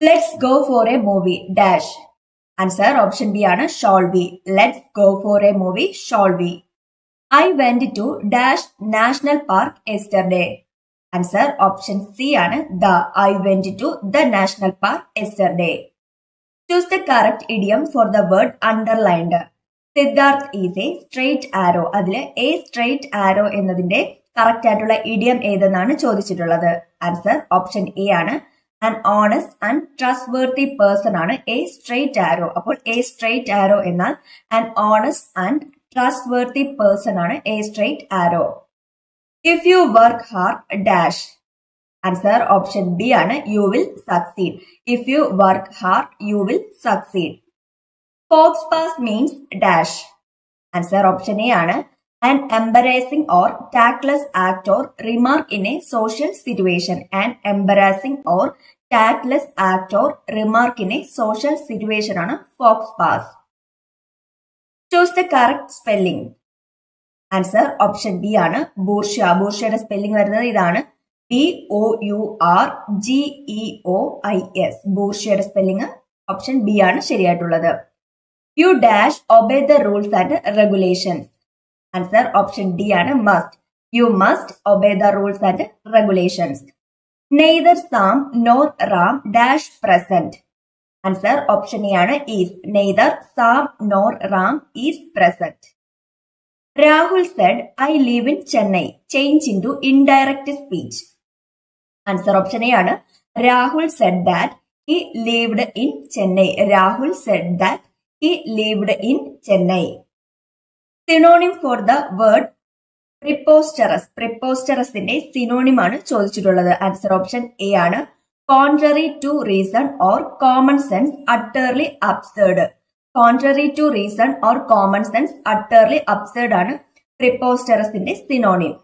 Let's go for a movie dash. Answer option B ആണ് shall we. Let's go for a movie shall we. I went to dash national park yesterday. Answer option C ആണ് the. I went to the national park yesterday. Choose the correct idiom for the word underlined. Siddharth is a straight arrow. അതില് a straight arrow എന്നതിന്റെ correct ആയിട്ടുള്ള idiom ഏതെന്നാണ് ചോദിച്ചിട്ടുള്ളത്. Answer option A ആണ്. An honest and trustworthy person ആണ് a straight arrow. അപ്പോൾ a straight arrow എന്നാൽ an honest and trustworthy person ആണ് a straight arrow. If you work hard dash. Answer option B ആണ് you will succeed. If you work hard you will succeed. Fox pass means dash. Answer option A ആണ് an embarrassing or tactless act or remark in a social situation. An embarrassing or tactless act or remark in a social situation ആണ് fox pass. Choose the correct spelling. Answer option B ആണ് bourgeois. bourgeoisയുടെ spelling വരുന്നത് ഇതാണ് bourgeois. bourgeoisയുടെ spelling option B ആണ് ശരിയായിട്ടുള്ളത്. You dash obey the rules and regulations. Answer option D ആണ് must. You must obey the rules and regulations. Neither Sam nor Ram dash present. Answer option A ആണ് is. Neither Sam nor Ram is present. Rahul said, I live in Chennai. Change into indirect speech. Answer option A ആണ് Rahul said that he lived in Chennai. Rahul said that he lived in Chennai. Synonym for the word preposterous. preposterousന്റെ synonym ആണ് ചോദിച്ചിട്ടുള്ളത്. Answer option A ആണ് contrary to reason or common sense, utterly absurd. contrary to reason or common sense, utterly absurd ആണ് preposterousന്റെ synonym.